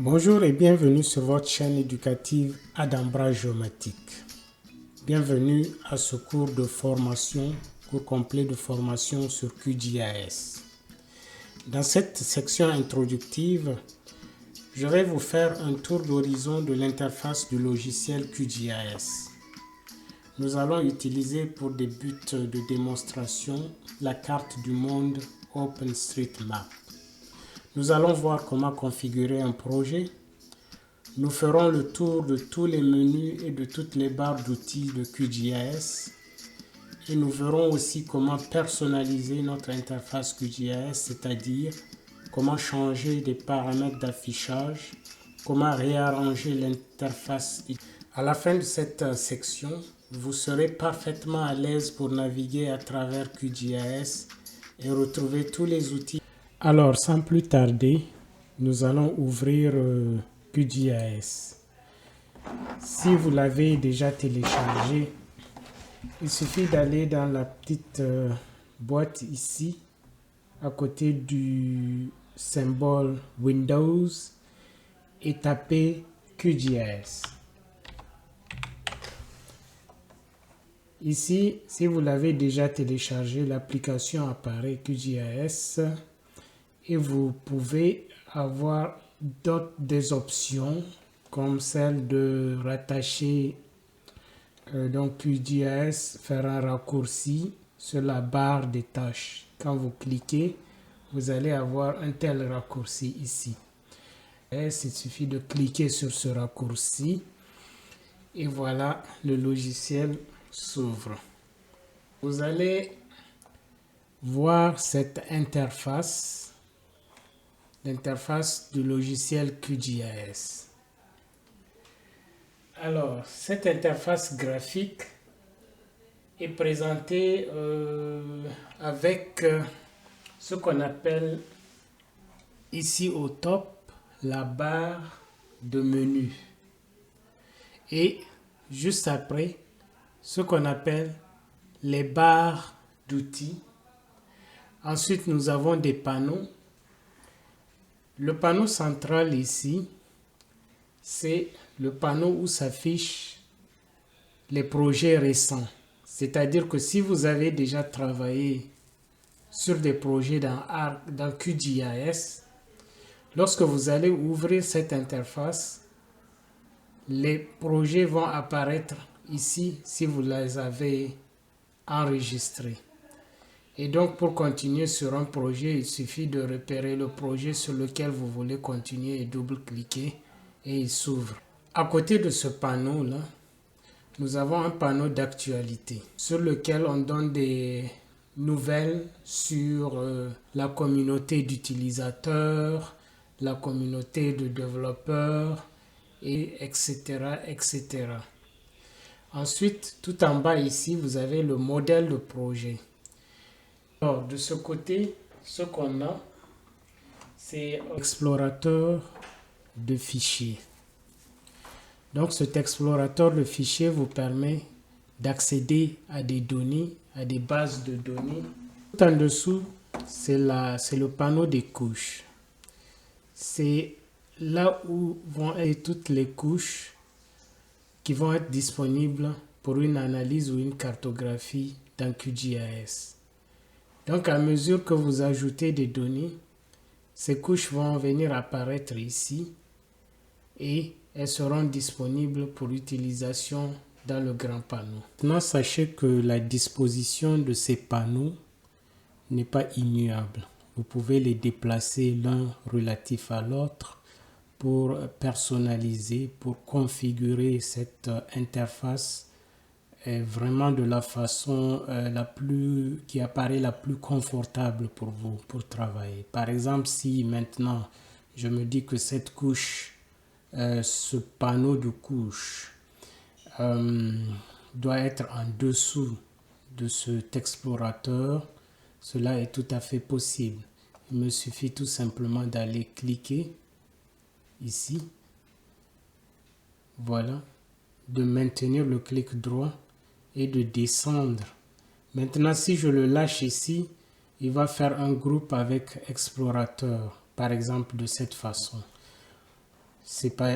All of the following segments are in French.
Bonjour et bienvenue sur votre chaîne éducative Adambra Géomatique. Bienvenue à ce cours de formation, cours complet de formation sur QGIS. Dans cette section introductive, je vais vous faire un tour d'horizon de l'interface du logiciel QGIS. Nous allons utiliser pour des buts de démonstration la carte du monde OpenStreetMap. Nous allons voir comment configurer un projet. Nous ferons le tour de tous les menus et de toutes les barres d'outils de QGIS. Et nous verrons aussi comment personnaliser notre interface QGIS, c'est-à-dire comment changer des paramètres d'affichage, comment réarranger l'interface. À la fin de cette section, vous serez parfaitement à l'aise pour naviguer à travers QGIS et retrouver tous les outils. Alors, sans plus tarder, nous allons ouvrir QGIS. Si vous l'avez déjà téléchargé, il suffit d'aller dans la petite boîte ici, à côté du symbole Windows, et taper QGIS. Ici, si vous l'avez déjà téléchargé, l'application apparaît QGIS et vous pouvez avoir des options comme celle de rattacher donc QGIS, faire un raccourci sur la barre des tâches. Quand vous cliquez, vous allez avoir un tel raccourci ici. Et il suffit de cliquer sur ce raccourci et voilà, le logiciel s'ouvre. Vous allez voir cette interface, l'interface du logiciel QGIS. Alors, cette interface graphique est présentée avec ce qu'on appelle ici au top la barre de menu et juste après ce qu'on appelle les barres d'outils. Ensuite, nous avons des panneaux. Le panneau central ici, c'est le panneau où s'affichent les projets récents. C'est-à-dire que si vous avez déjà travaillé sur des projets dans QGIS, lorsque vous allez ouvrir cette interface, les projets vont apparaître ici si vous les avez enregistrés. Et donc, pour continuer sur un projet, il suffit de repérer le projet sur lequel vous voulez continuer et double-cliquer et il s'ouvre. À côté de ce panneau-là, nous avons un panneau d'actualité sur lequel on donne des nouvelles sur la communauté d'utilisateurs, la communauté de développeurs, et etc., etc. Ensuite, tout en bas ici, vous avez le modèle de projet. Alors, de ce côté, ce qu'on a, c'est un explorateur de fichiers. Donc, cet explorateur de fichiers vous permet d'accéder à des données, à des bases de données. Tout en dessous, c'est le panneau des couches. C'est là où vont être toutes les couches qui vont être disponibles pour une analyse ou une cartographie dans QGIS. Donc, à mesure que vous ajoutez des données, ces couches vont venir apparaître ici et elles seront disponibles pour utilisation dans le grand panneau. Maintenant, sachez que la disposition de ces panneaux n'est pas immuable. Vous pouvez les déplacer l'un relatif à l'autre pour personnaliser, pour configurer cette interface vraiment de la façon qui apparaît la plus confortable pour vous, pour travailler. Par exemple, si maintenant je me dis que cette couche, ce panneau de couche doit être en dessous de cet explorateur, cela est tout à fait possible. Il me suffit tout simplement d'aller cliquer ici, voilà, de maintenir le clic droit et de descendre. Maintenant, si je le lâche ici, il va faire un groupe avec explorateur, par exemple de cette façon. c'est pas,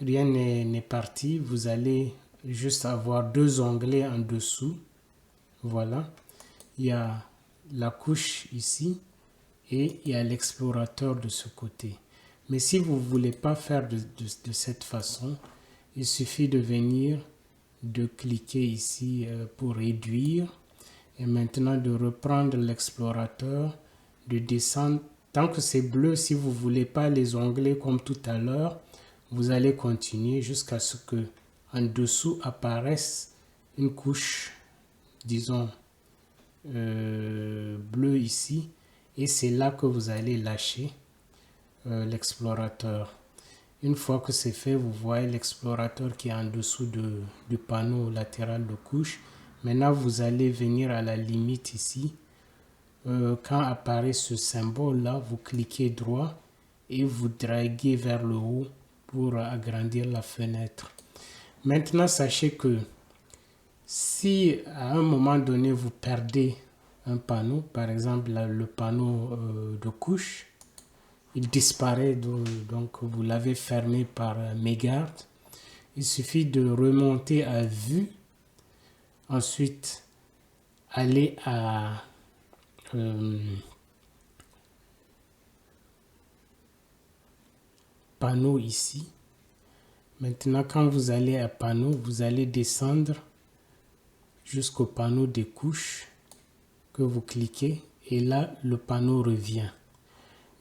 rien n'est parti. Vous allez juste avoir deux onglets en dessous. Voilà. Il y a la couche ici et il y a l'explorateur de ce côté. Mais si vous ne voulez pas faire de cette façon, il suffit de venir, de cliquer ici pour réduire et maintenant de reprendre l'explorateur, de descendre. Tant que c'est bleu, si vous ne voulez pas les onglets comme tout à l'heure, vous allez continuer jusqu'à ce que en dessous apparaisse une couche, disons, bleu ici, et c'est là que vous allez lâcher l'explorateur. Une fois que c'est fait, vous voyez l'explorateur qui est en dessous du panneau latéral de couche. Maintenant, vous allez venir à la limite ici. Quand apparaît ce symbole là, vous cliquez droit et vous draguez vers le haut pour agrandir la fenêtre. Maintenant, sachez que si à un moment donné vous perdez un panneau, par exemple le panneau de couche, il disparaît, donc vous l'avez fermé par mégarde. Il suffit de remonter à vue, ensuite aller à panneau ici. Maintenant, quand vous allez à panneau, vous allez descendre jusqu'au panneau des couches que vous cliquez et là, le panneau revient.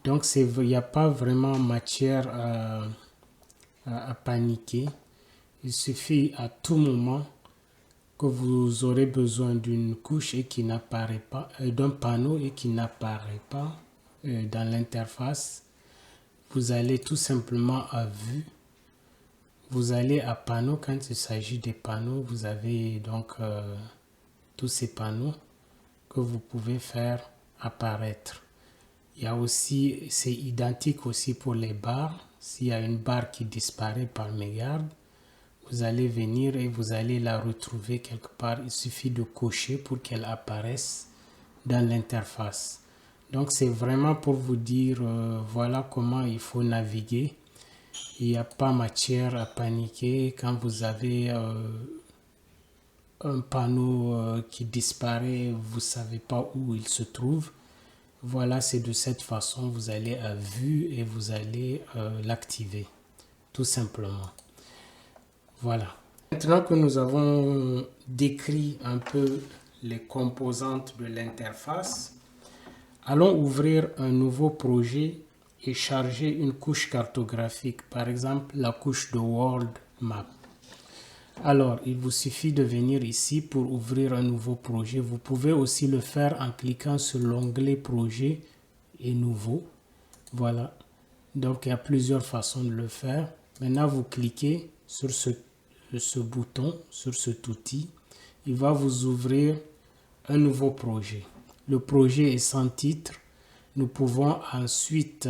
Donc, il n'y a pas vraiment matière à paniquer. Il suffit à tout moment que vous aurez besoin d'une couche et qui n'apparaît pas, d'un panneau et qui n'apparaît pas dans l'interface. Vous allez tout simplement à vue. Vous allez à panneau. Quand il s'agit des panneaux, vous avez donc tous ces panneaux que vous pouvez faire apparaître. Il y a aussi, c'est identique aussi pour les barres. S'il y a une barre qui disparaît par mégarde, vous allez venir et vous allez la retrouver quelque part. Il suffit de cocher pour qu'elle apparaisse dans l'interface. Donc c'est vraiment pour vous dire voilà comment il faut naviguer. Il n'y a pas matière à paniquer quand vous avez un panneau qui disparaît, vous ne savez pas où il se trouve. Voilà, c'est de cette façon vous allez à vue et vous allez l'activer, tout simplement. Voilà. Maintenant que nous avons décrit un peu les composantes de l'interface, allons ouvrir un nouveau projet et charger une couche cartographique, par exemple la couche de World Map. Alors, il vous suffit de venir ici pour ouvrir un nouveau projet. Vous pouvez aussi le faire en cliquant sur l'onglet projet et nouveau. Voilà. Donc, il y a plusieurs façons de le faire. Maintenant, vous cliquez sur ce bouton, sur cet outil. Il va vous ouvrir un nouveau projet. Le projet est sans titre. Nous pouvons ensuite,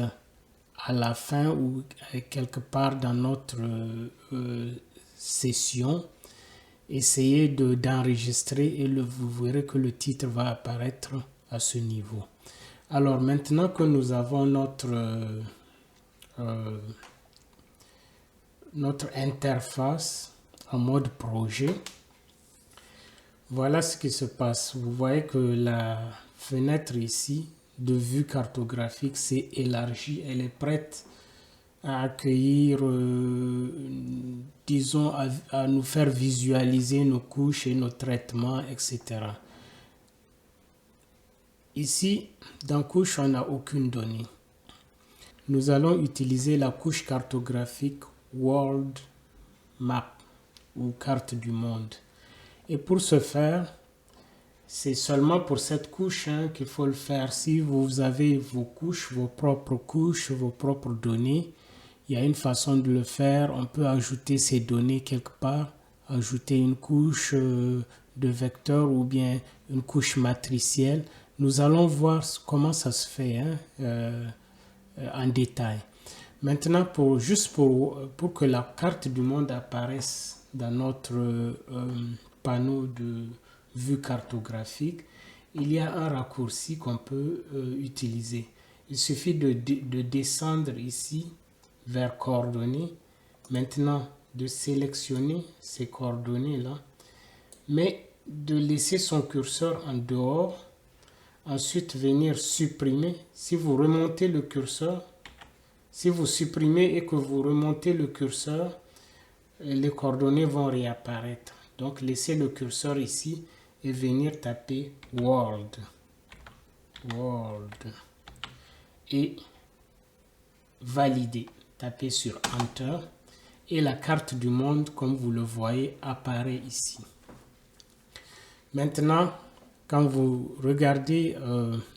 à la fin ou quelque part dans notre session, essayer d'enregistrer et vous verrez que le titre va apparaître à ce niveau. Alors maintenant que nous avons notre interface en mode projet, voilà ce qui se passe. Vous voyez que la fenêtre ici de vue cartographique s'est élargie. Elle est prête à accueillir, disons, à nous faire visualiser nos couches et nos traitements, etc. Ici, dans couche, on n'a aucune donnée. Nous allons utiliser la couche cartographique World Map ou carte du monde. Et pour ce faire, c'est seulement pour cette couche qu'il faut le faire. Si vous avez vos couches, vos propres données, il y a une façon de le faire. On peut ajouter ces données quelque part, ajouter une couche de vecteur ou bien une couche matricielle. Nous allons voir comment ça se fait en détail. Maintenant, juste pour que la carte du monde apparaisse dans notre panneau de vue cartographique, il y a un raccourci qu'on peut utiliser. Il suffit de descendre ici vers coordonnées maintenant de sélectionner ces coordonnées-là, mais de laisser son curseur en dehors. Ensuite, venir supprimer. Si vous remontez le curseur, si vous supprimez et que vous remontez le curseur, les coordonnées vont réapparaître. Donc, laissez le curseur ici et venir taper World. World. Et valider. Tapez sur Enter. Et la carte du monde, comme vous le voyez, apparaît ici. Maintenant, quand vous regardez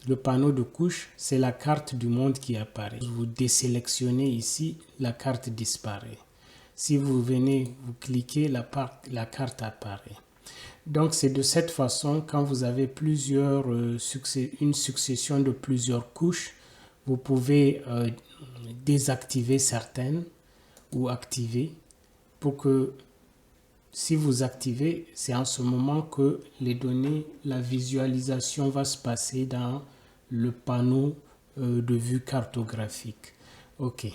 le panneau de couche, c'est la carte du monde qui apparaît. Vous désélectionnez ici, la carte disparaît. Si vous venez, vous cliquez, la carte apparaît. Donc, c'est de cette façon, quand vous avez une succession de plusieurs couches, vous pouvez désactiver certaines ou activer pour que si vous activez, c'est en ce moment que les données, la visualisation va se passer dans le panneau de vue cartographique. OK.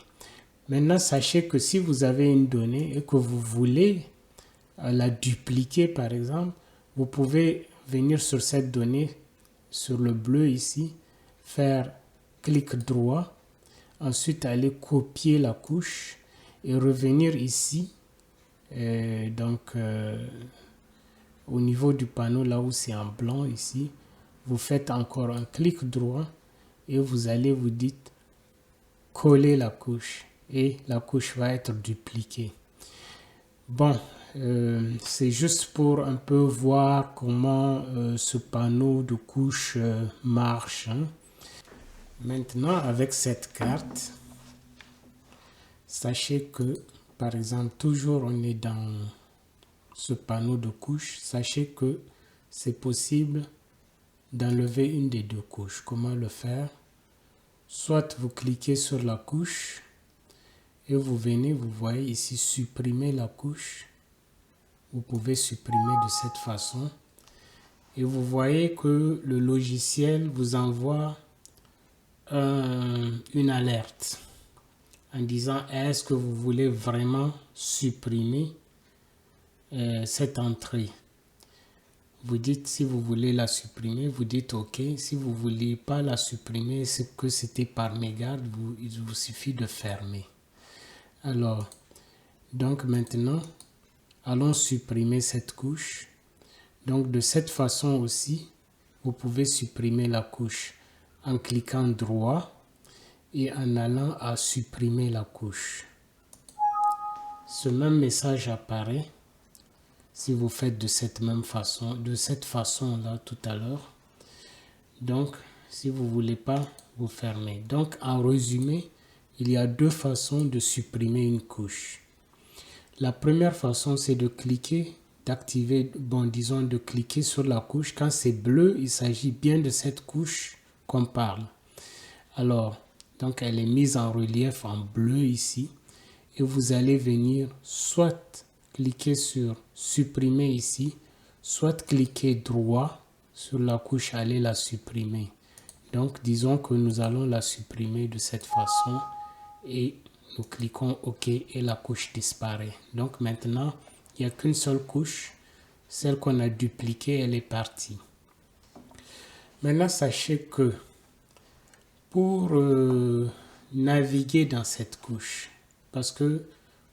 Maintenant, sachez que si vous avez une donnée et que vous voulez la dupliquer, par exemple, vous pouvez venir sur cette donnée, sur le bleu ici, faire clic droit, ensuite aller copier la couche et revenir ici. Au niveau du panneau, là où c'est en blanc ici, vous faites encore un clic droit et vous allez vous dites coller la couche et la couche va être dupliquée. Bon, c'est juste pour un peu voir comment ce panneau de couche marche. Hein. Maintenant, avec cette carte, sachez que, par exemple, toujours on est dans ce panneau de couche, sachez que c'est possible d'enlever une des deux couches. Comment le faire? Soit vous cliquez sur la couche et vous venez, vous voyez ici supprimer la couche. Vous pouvez supprimer de cette façon. Et vous voyez que le logiciel vous envoie une alerte en disant est-ce que vous voulez vraiment supprimer cette entrée. Vous dites si vous voulez la supprimer, vous dites OK. Si vous ne voulez pas la supprimer, c'est que c'était par mégarde, il vous suffit de fermer. Alors, donc maintenant, allons supprimer cette couche. Donc de cette façon aussi, vous pouvez supprimer la couche en cliquant droit et en allant à supprimer la couche. Ce même message apparaît si vous faites de cette façon-là tout à l'heure. Donc, si vous ne voulez pas, vous fermez. Donc, en résumé, il y a deux façons de supprimer une couche. La première façon, c'est de cliquer, de cliquer sur la couche. Quand c'est bleu, il s'agit bien de cette couche qu'on parle. Alors, donc elle est mise en relief en bleu ici. Et vous allez venir soit cliquer sur supprimer ici, soit cliquer droit sur la couche, aller la supprimer. Donc, disons que nous allons la supprimer de cette façon et nous cliquons OK et la couche disparaît. Donc maintenant, il n'y a qu'une seule couche. Celle qu'on a dupliquée, elle est partie. Maintenant, sachez que pour naviguer dans cette couche, parce que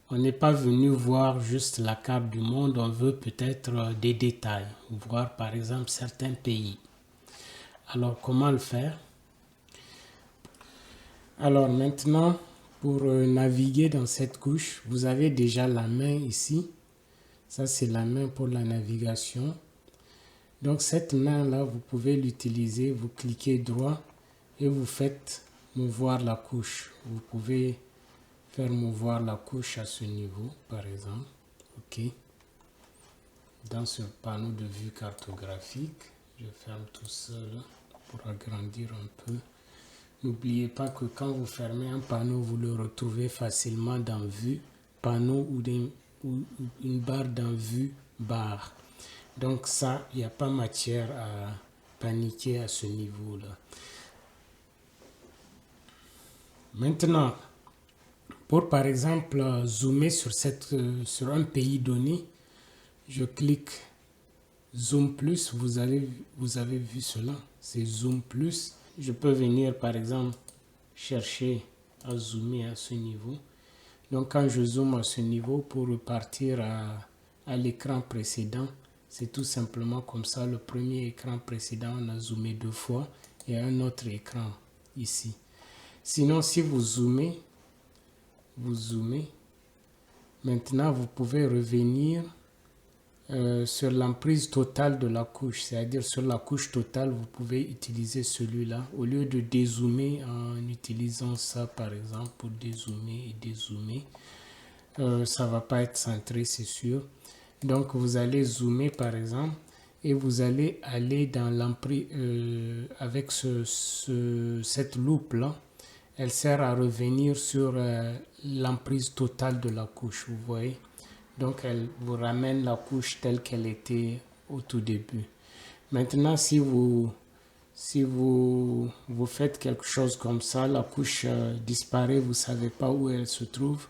on n'est pas venu voir juste la carte du monde, on veut peut-être des détails, voir par exemple certains pays. Alors, comment le faire? Alors maintenant, pour naviguer dans cette couche, vous avez déjà la main ici. Ça, c'est la main pour la navigation. Donc, cette main-là, vous pouvez l'utiliser. Vous cliquez droit et vous faites mouvoir la couche. Vous pouvez faire mouvoir la couche à ce niveau, par exemple. OK. Dans ce panneau de vue cartographique, je ferme tout seul pour agrandir un peu. N'oubliez pas que quand vous fermez un panneau, vous le retrouvez facilement dans Vue, panneau ou une barre dans Vue, barre. Donc ça, il n'y a pas matière à paniquer à ce niveau-là. Maintenant, Pour par exemple zoomer sur un pays donné, je clique Zoom plus, vous avez vu cela, c'est Zoom plus. Je peux venir par exemple chercher à zoomer à ce niveau. Donc quand je zoome à ce niveau pour repartir à l'écran précédent, c'est tout simplement comme ça. Le premier écran précédent, on a zoomé 2 fois et un autre écran ici. Sinon, si vous zoomez, maintenant vous pouvez revenir sur l'emprise totale de la couche, c'est-à-dire sur la couche totale, vous pouvez utiliser celui-là au lieu de dézoomer en utilisant ça par exemple pour dézoomer et dézoomer. Ça va pas être centré, c'est sûr. Donc vous allez zoomer par exemple et vous allez aller dans l'emprise avec cette loupe là. Elle sert à revenir sur l'emprise totale de la couche, vous voyez. Donc elle vous ramène la couche telle qu'elle était au tout début. Maintenant si vous faites quelque chose comme ça, la couche disparaît, vous ne savez pas où elle se trouve.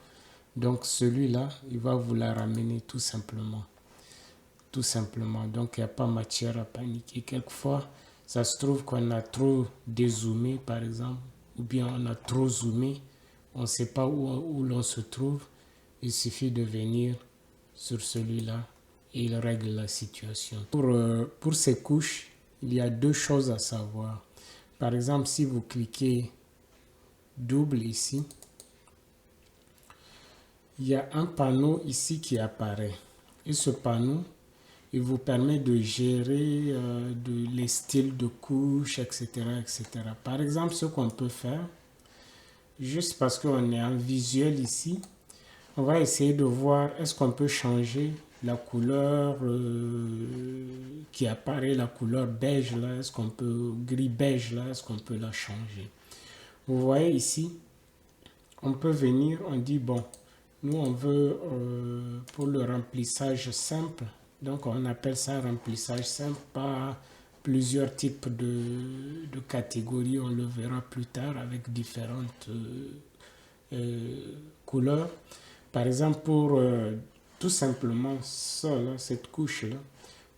Donc celui-là, il va vous la ramener tout simplement. Tout simplement. Donc il n'y a pas matière à paniquer. Quelquefois, ça se trouve qu'on a trop dézoomé par exemple, ou bien on a trop zoomé, on ne sait pas où l'on se trouve. Il suffit de venir sur celui-là et il règle la situation. Pour ces couches, il y a 2 choses à savoir. Par exemple, si vous cliquez double ici, il y a un panneau ici qui apparaît. Et ce panneau, il vous permet de gérer les styles de couches, etc., etc. Par exemple, ce qu'on peut faire, juste parce qu'on est en visuel ici, on va essayer de voir est-ce qu'on peut changer la couleur qui apparaît, la couleur beige là, est-ce qu'on peut, gris beige là, est-ce qu'on peut la changer. Vous voyez ici, on peut venir, on dit bon, nous on veut pour le remplissage simple, donc on appelle ça remplissage simple, pas plusieurs types de catégories, on le verra plus tard avec différentes couleurs. Par exemple, pour tout simplement ça, là, cette couche-là,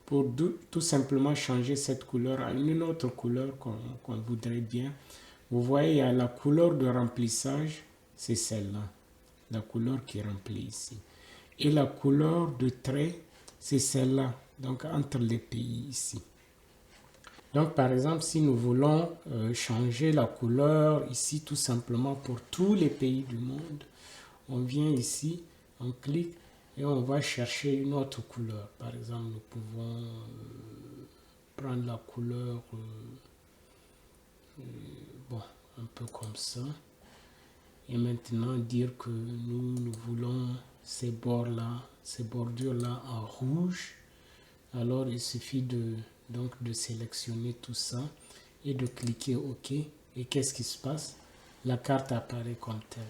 pour tout simplement changer cette couleur à une autre couleur qu'on voudrait bien, vous voyez, il y a la couleur de remplissage, c'est celle-là, la couleur qui remplit ici. Et la couleur de trait, c'est celle-là, donc entre les pays ici. Donc par exemple, si nous voulons changer la couleur ici tout simplement pour tous les pays du monde, on vient ici, on clique et on va chercher une autre couleur. Par exemple, nous pouvons prendre la couleur, bon, un peu comme ça. Et maintenant dire que nous voulons ces bords-là, ces bordures-là en rouge. Alors il suffit donc de sélectionner tout ça et de cliquer OK. Et qu'est-ce qui se passe? La carte apparaît comme telle.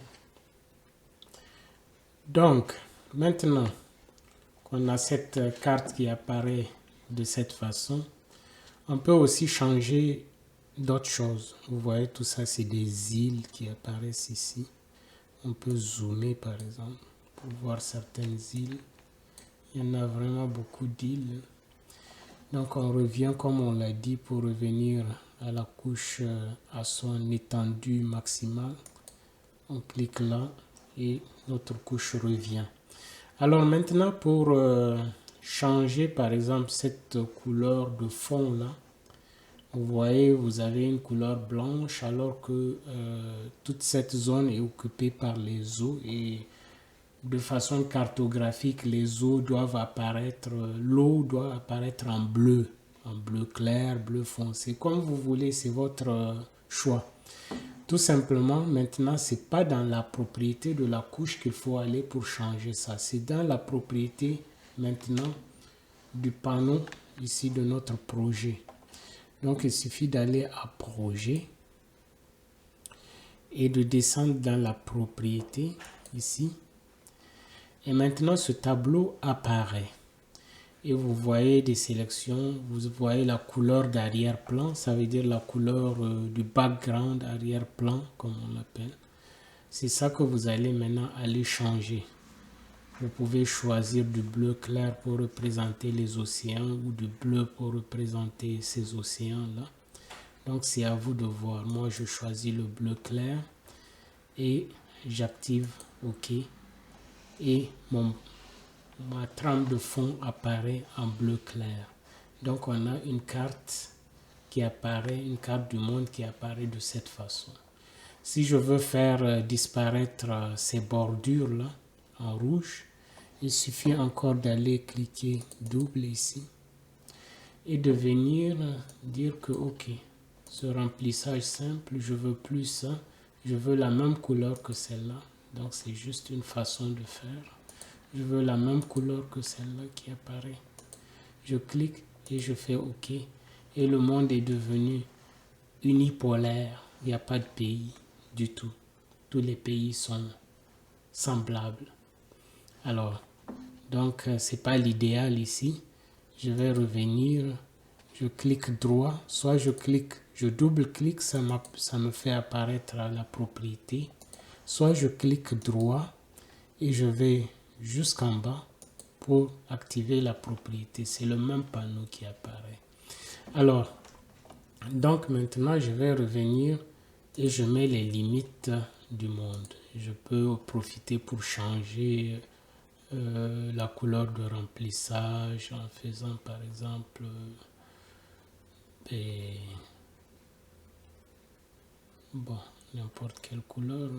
Donc, maintenant qu'on a cette carte qui apparaît de cette façon, on peut aussi changer d'autres choses. Vous voyez, tout ça, c'est des îles qui apparaissent ici. On peut zoomer, par exemple, pour voir certaines îles. Il y en a vraiment beaucoup d'îles. Donc, on revient, comme on l'a dit, pour revenir à la couche à son étendue maximale. On clique là et notre couche revient. Alors maintenant pour changer par exemple cette couleur de fond là, vous voyez vous avez une couleur blanche alors que toute cette zone est occupée par les eaux et de façon cartographique les eaux doivent apparaître, l'eau doit apparaître en bleu clair, bleu foncé, comme vous voulez, c'est votre choix. Tout simplement, maintenant, ce n'est pas dans la propriété de la couche qu'il faut aller pour changer ça. C'est dans la propriété, maintenant, du panneau, ici, de notre projet. Donc, il suffit d'aller à projet et de descendre dans la propriété, ici. Et maintenant, ce tableau apparaît. Et vous voyez des sélections, vous voyez la couleur d'arrière-plan, ça veut dire la couleur du background arrière-plan, comme on l'appelle. C'est ça que vous allez maintenant aller changer. Vous pouvez choisir du bleu clair pour représenter les océans ou du bleu pour représenter ces océans-là. Donc c'est à vous de voir. Moi je choisis le bleu clair et j'active OK. Et ma trame de fond apparaît en bleu clair. Donc on a une carte qui apparaît, une carte du monde qui apparaît de cette façon. Si je veux faire disparaître ces bordures-là en rouge, il suffit encore d'aller cliquer double ici et de venir dire que OK, ce remplissage simple, je veux plus ça, je veux la même couleur que celle-là. Donc c'est juste une façon de faire. Je veux la même couleur que celle-là qui apparaît. Je clique et je fais OK. Et le monde est devenu unipolaire. Il n'y a pas de pays du tout. Tous les pays sont semblables. Alors, donc, c'est pas l'idéal ici. Je vais revenir. Je clique droit. Soit je double-clique, ça me fait apparaître la propriété. Soit je clique droit et je vais jusqu'en bas pour activer la propriété. C'est le même panneau qui apparaît. Alors, donc maintenant, je vais revenir et je mets les limites du monde. Je peux profiter pour changer la couleur de remplissage en faisant par exemple bon, n'importe quelle couleur.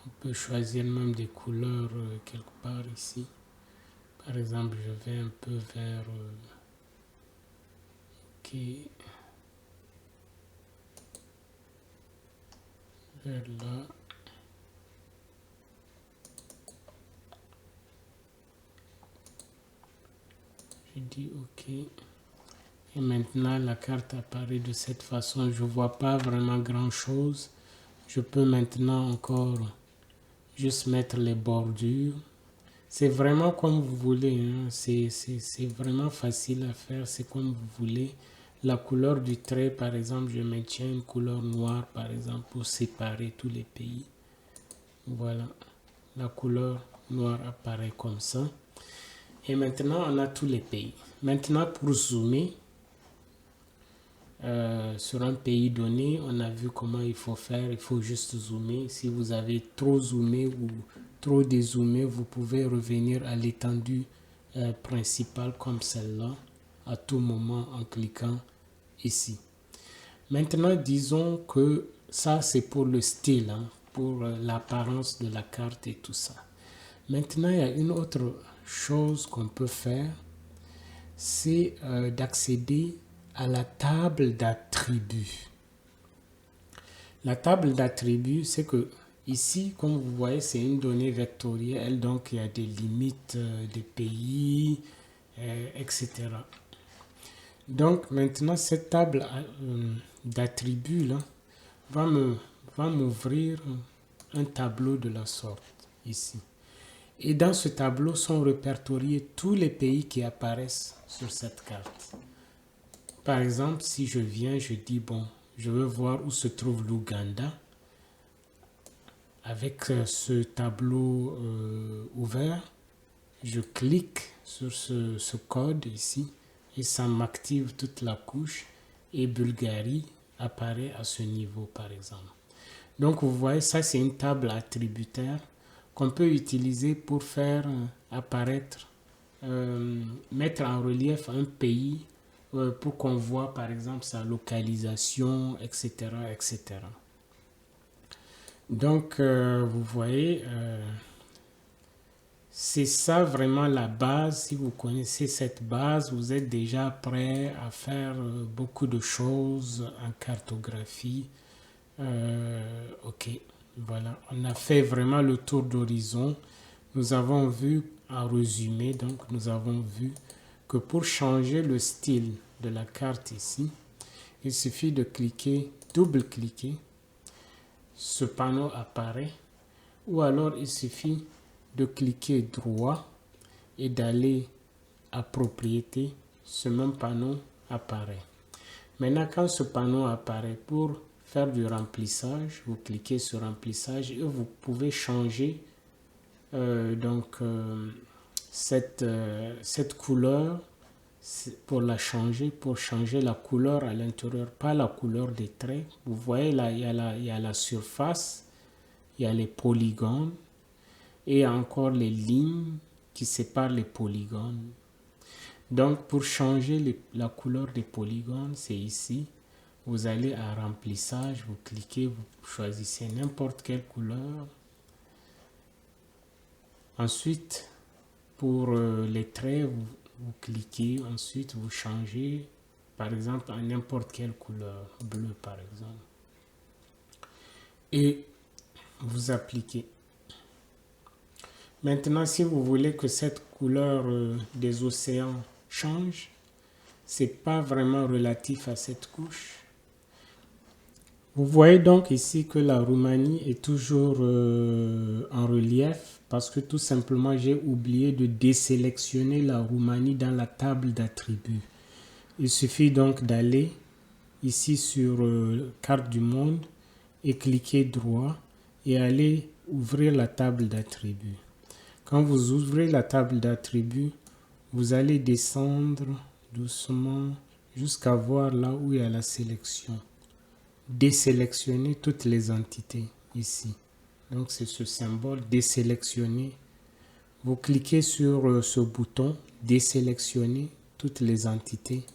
On peut choisir même des couleurs quelque part ici. Par exemple, je vais un peu vers vers là. Je dis OK. Et maintenant, la carte apparaît de cette façon. Je ne vois pas vraiment grand-chose. Je peux maintenant encore juste mettre les bordures. C'est vraiment comme vous voulez. Hein. C'est vraiment facile à faire. C'est comme vous voulez. La couleur du trait, par exemple, je maintiens une couleur noire, par exemple, pour séparer tous les pays. Voilà. La couleur noire apparaît comme ça. Et maintenant, on a tous les pays. Maintenant, pour zoomer sur un pays donné, on a vu comment il faut faire. Il faut juste zoomer. Si vous avez trop zoomé ou trop dézoomé, vous pouvez revenir à l'étendue principale comme celle-là à tout moment en cliquant ici. Maintenant, disons que ça, c'est pour le style, hein, pour l'apparence de la carte et tout ça. Maintenant, il y a une autre chose qu'on peut faire, c'est d'accéder à la table d'attributs. La table d'attributs, c'est que ici, comme vous voyez, c'est une donnée vectorielle, donc il y a des limites des pays, etc. Donc maintenant, cette table d'attributs là va m'ouvrir un tableau de la sorte ici. Et dans ce tableau sont répertoriés tous les pays qui apparaissent sur cette carte. Par exemple, si je viens, je dis, bon, je veux voir où se trouve l'Ouganda. Avec ce tableau ouvert, je clique sur ce code ici et ça m'active toute la couche et Bulgarie apparaît à ce niveau, par exemple. Donc, vous voyez, ça, c'est une table attributaire qu'on peut utiliser pour faire apparaître, mettre en relief un pays pour qu'on voit par exemple sa localisation, etc. etc. Donc, vous voyez, c'est ça vraiment la base. Si vous connaissez cette base, vous êtes déjà prêt à faire beaucoup de choses en cartographie. Ok. Voilà, on a fait vraiment le tour d'horizon. Nous avons vu, en résumé, donc nous avons vu que pour changer le style de la carte ici, il suffit de cliquer, double-cliquer, ce panneau apparaît, ou alors il suffit de cliquer droit et d'aller à propriété, ce même panneau apparaît. Maintenant, quand ce panneau apparaît, pour faire du remplissage, vous cliquez sur remplissage et vous pouvez changer cette couleur pour la changer, pour changer la couleur à l'intérieur, pas la couleur des traits. Vous voyez là, il y a la surface, il y a les polygones et encore les lignes qui séparent les polygones. Donc pour changer la couleur des polygones, c'est ici. Vous allez à remplissage, vous cliquez, vous choisissez n'importe quelle couleur. Ensuite, pour les traits, vous cliquez, ensuite vous changez, par exemple, à n'importe quelle couleur, bleu par exemple. Et vous appliquez. Maintenant, si vous voulez que cette couleur des océans change, c'est pas vraiment relatif à cette couche. Vous voyez donc ici que la Roumanie est toujours en relief parce que tout simplement j'ai oublié de désélectionner la Roumanie dans la table d'attributs. Il suffit donc d'aller ici sur carte du monde et cliquer droit et aller ouvrir la table d'attributs. Quand vous ouvrez la table d'attributs, vous allez descendre doucement jusqu'à voir là où il y a la sélection. Désélectionner toutes les entités ici. Donc c'est ce symbole désélectionner. Vous cliquez sur ce bouton désélectionner toutes les entités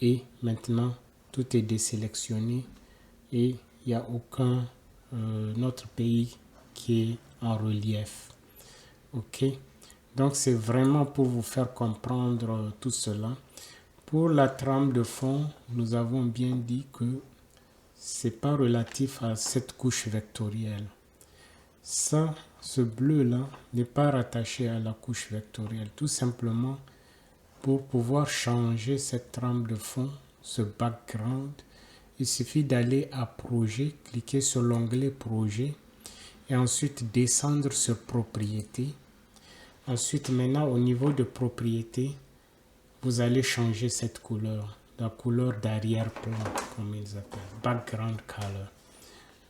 et maintenant tout est désélectionné et il n'y a aucun autre pays qui est en relief. Ok, donc c'est vraiment pour vous faire comprendre tout cela. Pour la trame de fond, nous avons bien dit que c'est pas relatif à cette couche vectorielle. Ça, ce bleu-là n'est pas rattaché à la couche vectorielle. Tout simplement, pour pouvoir changer cette trame de fond, ce background, il suffit d'aller à Projet, cliquer sur l'onglet Projet et ensuite descendre sur Propriétés. Ensuite, maintenant, au niveau de Propriétés, vous allez changer cette couleur. La couleur d'arrière-plan, comme ils appellent, background color.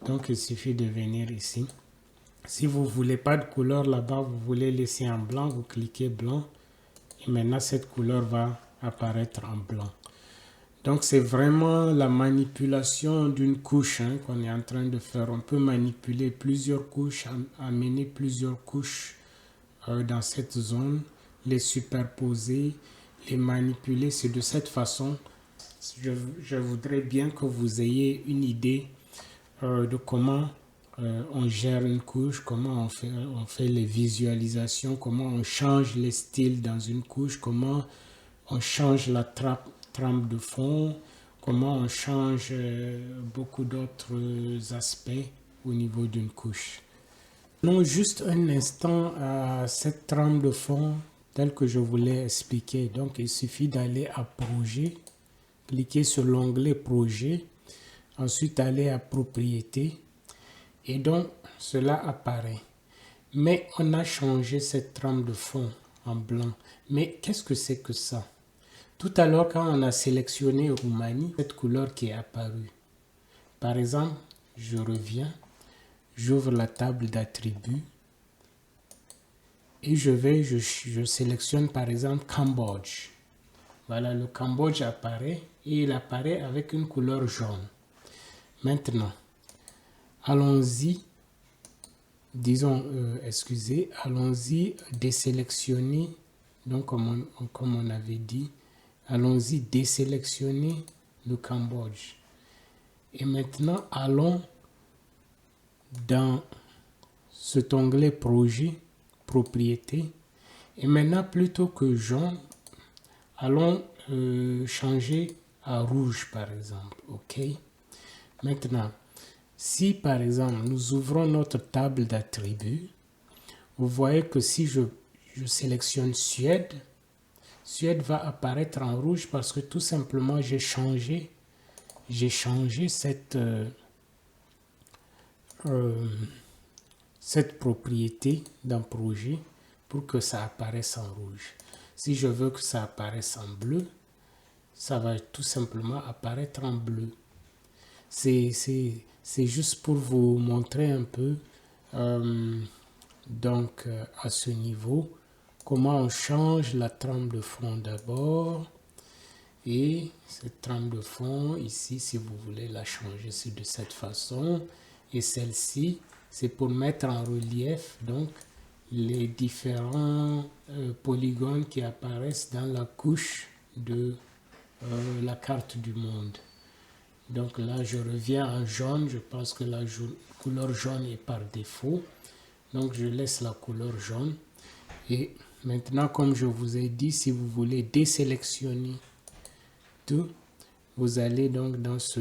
Donc, il suffit de venir ici. Si vous ne voulez pas de couleur là-bas, vous voulez laisser en blanc, vous cliquez blanc. Et maintenant, cette couleur va apparaître en blanc. Donc, c'est vraiment la manipulation d'une couche qu'on est en train de faire. On peut manipuler plusieurs couches, amener plusieurs couches dans cette zone, les superposer, les manipuler. C'est de cette façon. Je voudrais bien que vous ayez une idée de comment on gère une couche, comment on fait les visualisations, comment on change les styles dans une couche, comment on change la trame de fond, comment on change beaucoup d'autres aspects au niveau d'une couche. Non, juste un instant à cette trame de fond telle que je voulais expliquer. Donc, il suffit d'aller à Projet, cliquer sur l'onglet Projet, ensuite aller à Propriétés et donc cela apparaît. Mais on a changé cette trame de fond en blanc. Mais qu'est-ce que c'est que ça? Tout à l'heure, quand on a sélectionné Roumanie, cette couleur qui est apparue. Par exemple, je reviens, j'ouvre la table d'attributs et je sélectionne par exemple Cambodge. Voilà, le Cambodge apparaît et il apparaît avec une couleur jaune. Maintenant, allons-y, disons, allons-y désélectionner, donc comme on avait dit, allons-y désélectionner le Cambodge. Et maintenant, allons dans cet onglet Projet, Propriété. Et maintenant, plutôt que jaune, allons changer à rouge, par exemple. OK? Maintenant, si par exemple, nous ouvrons notre table d'attributs, vous voyez que si je sélectionne Suède, Suède va apparaître en rouge parce que tout simplement, j'ai changé cette propriété d'un projet pour que ça apparaisse en rouge. Si je veux que ça apparaisse en bleu, ça va tout simplement apparaître en bleu. C'est juste pour vous montrer un peu à ce niveau comment on change la trame de fond d'abord. Et cette trame de fond ici, si vous voulez la changer, c'est de cette façon. Et celle-ci, c'est pour mettre en relief donc les différents polygones qui apparaissent dans la couche de la carte du monde. Donc là, je reviens en jaune. Je pense que la couleur jaune est par défaut. Donc je laisse la couleur jaune. Et maintenant, comme je vous ai dit, si vous voulez désélectionner tout, vous allez donc dans ce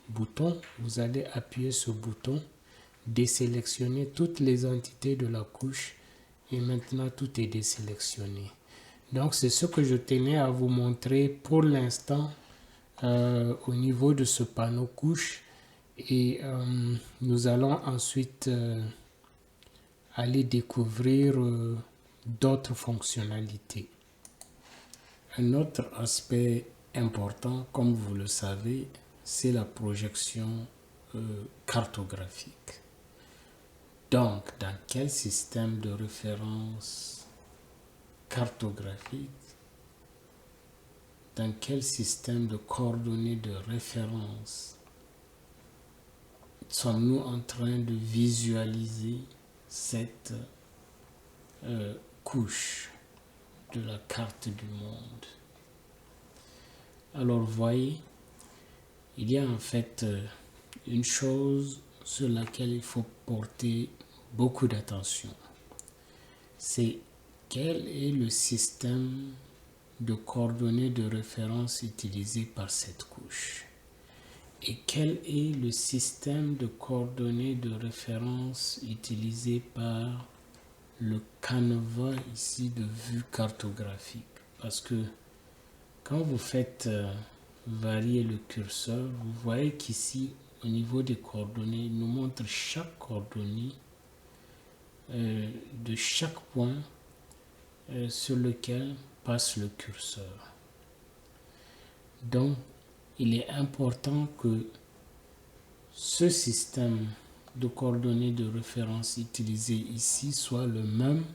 bouton, vous allez appuyer ce bouton, désélectionner toutes les entités de la couche et maintenant tout est désélectionné. Donc c'est ce que je tenais à vous montrer pour l'instant au niveau de ce panneau couche et nous allons ensuite aller découvrir d'autres fonctionnalités. Un autre aspect important, comme vous le savez, c'est la projection cartographique. Donc, dans quel système de référence cartographique, dans quel système de coordonnées de référence sommes-nous en train de visualiser cette couche de la carte du monde? Alors, voyez, il y a en fait une chose sur laquelle il faut porter beaucoup d'attention. C'est quel est le système de coordonnées de référence utilisé par cette couche et quel est le système de coordonnées de référence utilisé par le canevas ici de vue cartographique. Parce que quand vous faites varier le curseur, vous voyez qu'ici, au niveau des coordonnées, il nous montre chaque coordonnée de chaque point sur lequel passe le curseur. Donc, il est important que ce système de coordonnées de référence utilisé ici soit le même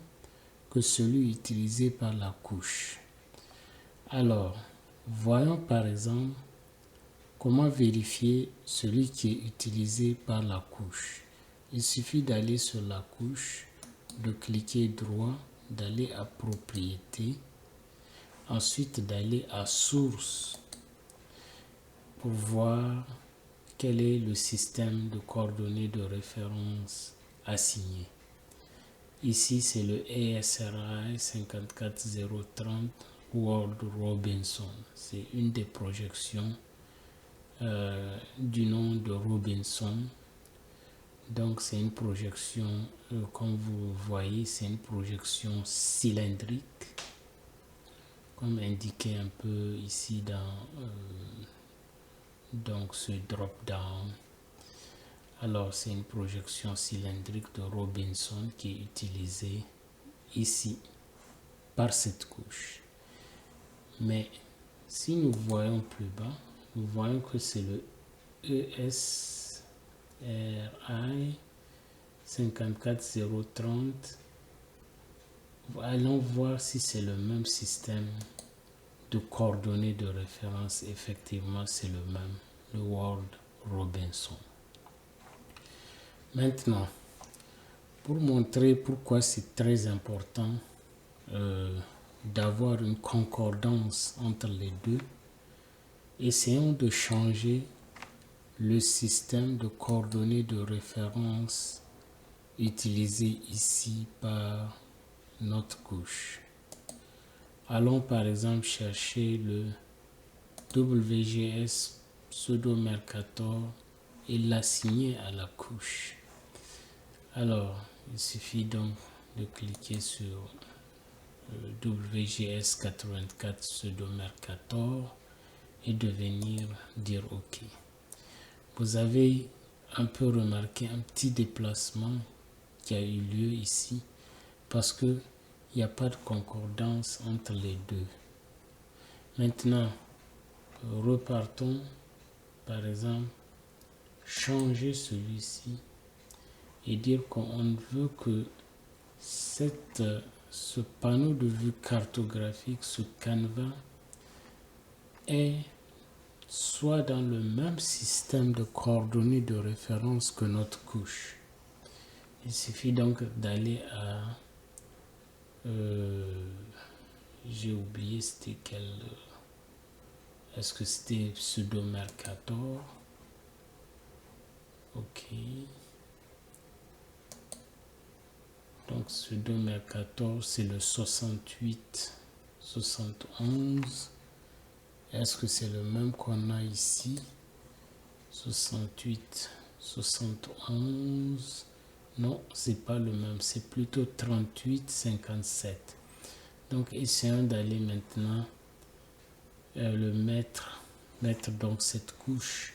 que celui utilisé par la couche. Alors, voyons par exemple comment vérifier celui qui est utilisé par la couche. Il suffit d'aller sur la couche, de cliquer droit, d'aller à Propriétés, ensuite d'aller à Source pour voir quel est le système de coordonnées de référence assigné. Ici, c'est le ASRI 54030 World Robinson. C'est une des projections du nom de Robinson. Donc, c'est une projection, comme vous voyez, c'est une projection cylindrique, comme indiqué un peu ici dans ce drop-down. Alors, c'est une projection cylindrique de Robinson qui est utilisée ici par cette couche. Mais si nous voyons plus bas, nous voyons que c'est le ESRI 54030. Allons voir si c'est le même système de coordonnées de référence. Effectivement, c'est le même, le World Robinson. Maintenant, pour montrer pourquoi c'est très important d'avoir une concordance entre les deux, essayons de changer le système de coordonnées de référence utilisé ici par notre couche. Allons par exemple chercher le WGS pseudo Mercator et l'assigner à la couche. Alors, il suffit donc de cliquer sur WGS 84 pseudo Mercator et de venir dire OK. Vous avez un peu remarqué un petit déplacement qui a eu lieu ici parce que il n'y a pas de concordance entre les deux. Maintenant, repartons, par exemple, changer celui-ci et dire qu'on veut que ce panneau de vue cartographique, ce canevas, soit dans le même système de coordonnées de référence que notre couche. Il suffit donc d'aller à... j'ai oublié c'était quel... Est-ce que c'était Pseudo-Mercator? Ok. Donc Pseudo-Mercator, c'est le 68, 71. Est-ce que c'est le même qu'on a ici? 68, 71. Non, c'est pas le même. C'est plutôt 38, 57. Donc, essayons d'aller maintenant mettre donc cette couche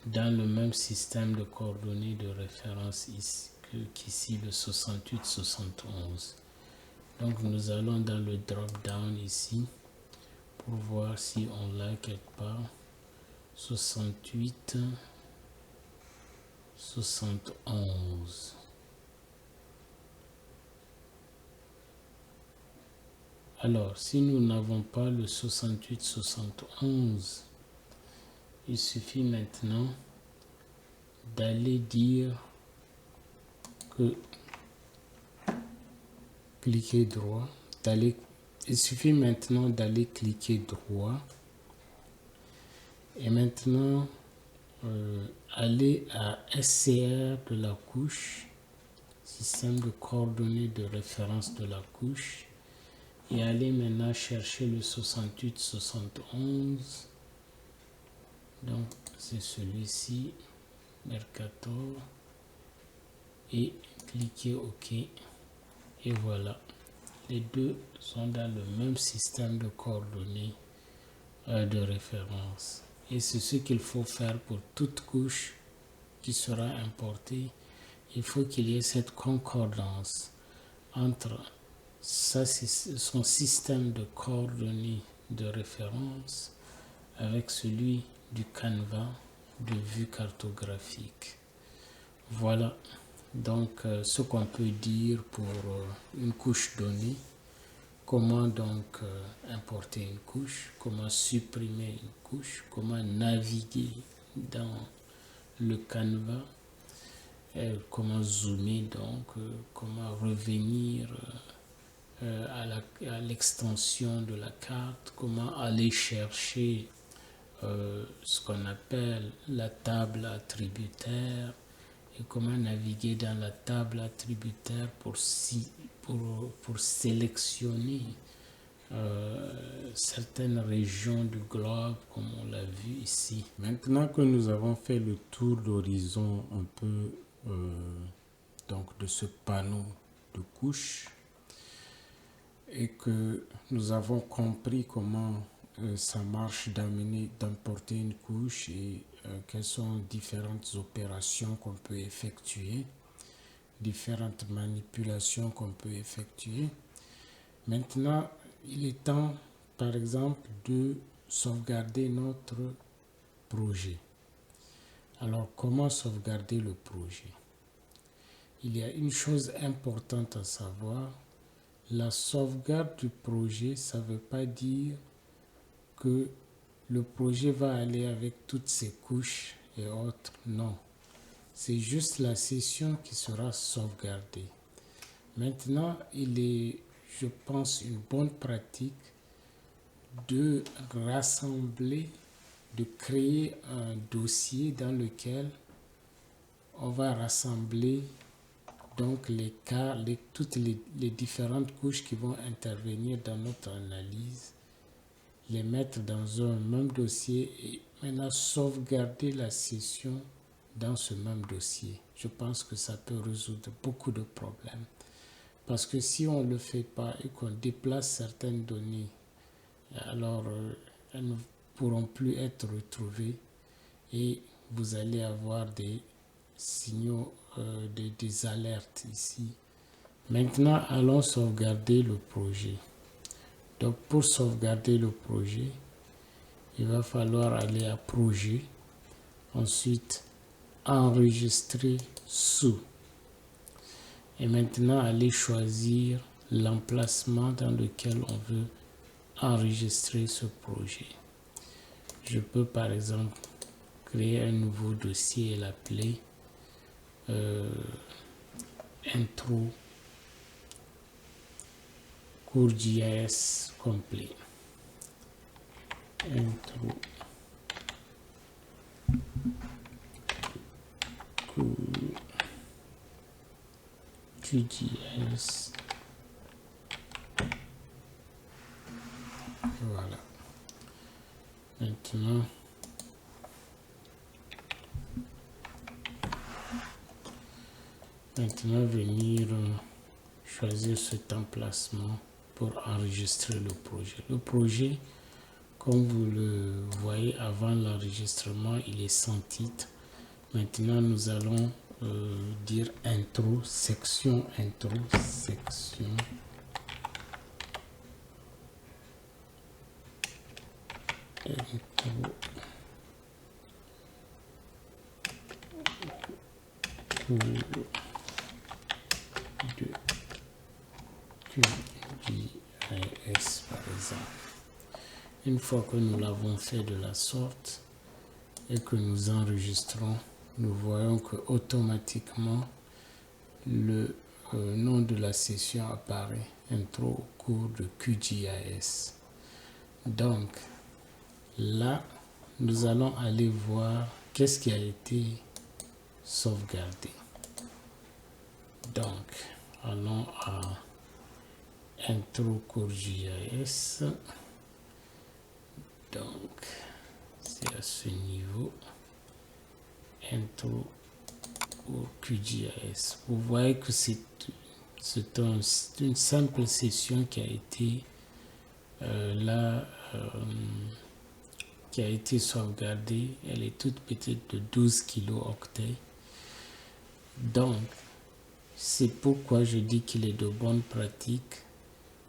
dans le même système de coordonnées de référence qu'ici le 68, 71. Donc, nous allons dans le drop-down ici pour voir si on l'a quelque part. 68, 71. Alors, si nous n'avons pas le 68, 71, il suffit maintenant d'aller dire que cliquer droit, il suffit maintenant d'aller cliquer droit et maintenant aller à SCR de la couche, système de coordonnées de référence de la couche, et aller maintenant chercher le 68, 71. Donc, c'est celui-ci, Mercator, et cliquez OK. Et voilà, les deux sont dans le même système de coordonnées de référence. Et c'est ce qu'il faut faire pour toute couche qui sera importée. Il faut qu'il y ait cette concordance entre son système de coordonnées de référence avec celui du canevas de vue cartographique. Voilà donc ce qu'on peut dire pour une couche donnée. Comment donc importer une couche, comment supprimer une couche, comment naviguer dans le canevas, comment zoomer donc, comment revenir à l'extension de la carte, comment aller chercher ce qu'on appelle la table attributaire et comment naviguer dans la table attributaire pour sélectionner certaines régions du globe comme on l'a vu ici. Maintenant que nous avons fait le tour d'horizon un peu donc de ce panneau de couches et que nous avons compris comment ça marche d'importer une couche et quelles sont différentes opérations qu'on peut effectuer, différentes manipulations qu'on peut effectuer. Maintenant, il est temps, par exemple, de sauvegarder notre projet. Alors, comment sauvegarder le projet? Il y a une chose importante à savoir. La sauvegarde du projet, ça ne veut pas dire que le projet va aller avec toutes ses couches et autres. Non. C'est juste la session qui sera sauvegardée. Maintenant, il est, je pense, une bonne pratique de rassembler, de créer un dossier dans lequel on va rassembler donc toutes les différentes couches qui vont intervenir dans notre analyse, les mettre dans un même dossier et maintenant sauvegarder la session dans ce même dossier. Je pense que ça peut résoudre beaucoup de problèmes. Parce que si on ne le fait pas et qu'on déplace certaines données, alors elles ne pourront plus être retrouvées et vous allez avoir des signaux, des alertes ici. Maintenant, allons sauvegarder le projet. Donc, pour sauvegarder le projet, il va falloir aller à projet, ensuite enregistrer sous. Et maintenant, aller choisir l'emplacement dans lequel on veut enregistrer ce projet. Je peux par exemple créer un nouveau dossier et l'appeler intro cours JS complet. Intro cours JS. Voilà. Maintenant venir choisir cet emplacement pour enregistrer le projet. Le projet, comme vous le voyez avant l'enregistrement, il est sans titre. Maintenant, nous allons dire intro, section, intro, section. Intro. De QGIS par exemple. Une fois que nous l'avons fait de la sorte et que nous enregistrons, nous voyons que automatiquement le nom de la session apparaît, intro au cours de QGIS. Donc là, nous allons aller voir qu'est-ce qui a été sauvegardé. Donc, allons à intro cours JS. Donc, c'est à ce niveau. Intro cours QGIS. Vous voyez que c'est une simple session qui a été qui a été sauvegardée. Elle est toute petite de 12 kilooctets. Donc, c'est pourquoi je dis qu'il est de bonne pratique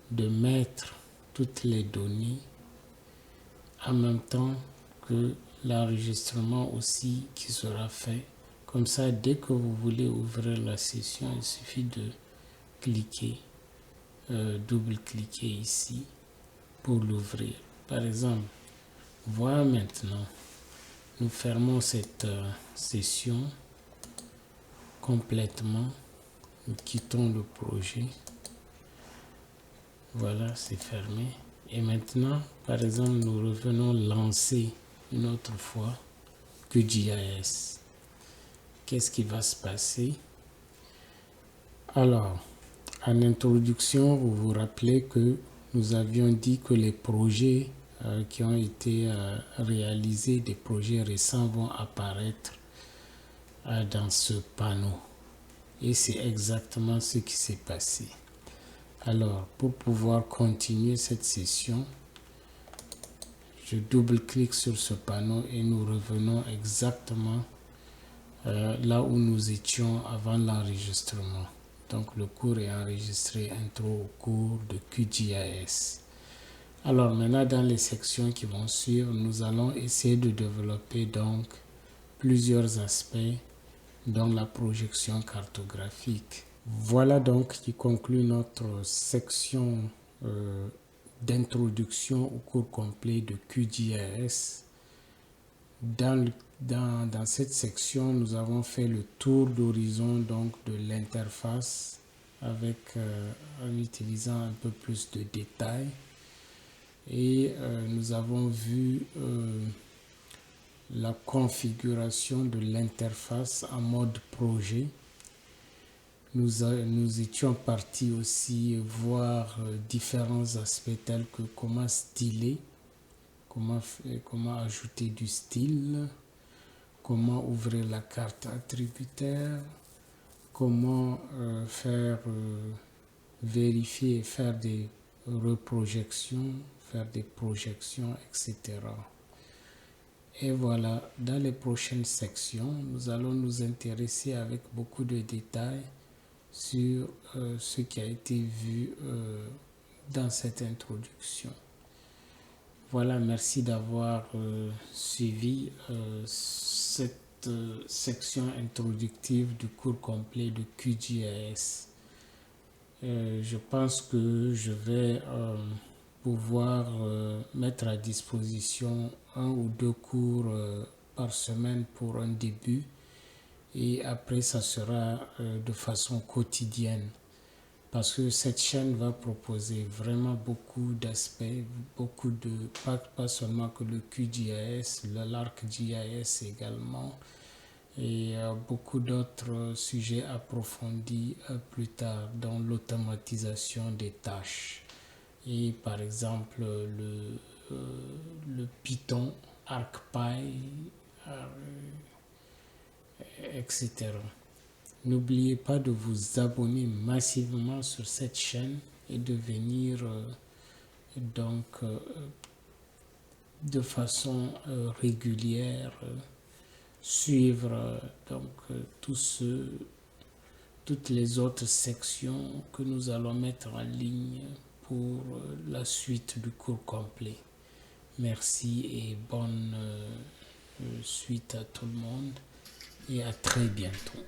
de mettre toutes les données en même temps que l'enregistrement aussi qui sera fait. Comme ça, dès que vous voulez ouvrir la session, il suffit de cliquer, double-cliquer ici pour l'ouvrir. Par exemple, voilà maintenant, nous fermons cette session complètement. Nous quittons le projet. Voilà, c'est fermé. Et maintenant, par exemple, nous revenons lancer une autre fois QGIS. Qu'est-ce qui va se passer? Alors, en introduction, vous vous rappelez que nous avions dit que les projets qui ont été réalisés, des projets récents, vont apparaître dans ce panneau. Et c'est exactement ce qui s'est passé. Alors, pour pouvoir continuer cette session, je double-clique sur ce panneau et nous revenons exactement là où nous étions avant l'enregistrement. Donc, le cours est enregistré intro au cours de QGIS. Alors, maintenant, dans les sections qui vont suivre, nous allons essayer de développer donc plusieurs aspects dont la projection cartographique. Voilà donc qui conclut notre section d'introduction au cours complet de QGIS. Dans cette section, nous avons fait le tour d'horizon donc de l'interface avec en utilisant un peu plus de détails. Et nous avons vu la configuration de l'interface en mode projet. Nous étions partis aussi voir différents aspects tels que comment styler, comment ajouter du style, comment ouvrir la carte attributaire, comment faire vérifier et faire des reprojections, faire des projections, etc. Et voilà, dans les prochaines sections, nous allons nous intéresser avec beaucoup de détails sur ce qui a été vu dans cette introduction. Voilà, merci d'avoir suivi cette section introductive du cours complet de QGIS. Je pense que je vais pouvoir mettre à disposition un ou deux cours par semaine pour un début, et après ça sera de façon quotidienne, parce que cette chaîne va proposer vraiment beaucoup d'aspects, beaucoup de, pas seulement que le QGIS, l'ArcGIS également, et beaucoup d'autres sujets approfondis plus tard, dans l'automatisation des tâches. Et par exemple, le Python, ArcPy, etc. N'oubliez pas de vous abonner massivement sur cette chaîne et de venir donc de façon régulière suivre donc toutes les autres sections que nous allons mettre en ligne pour la suite du cours complet. Merci et bonne suite à tout le monde et à très bientôt.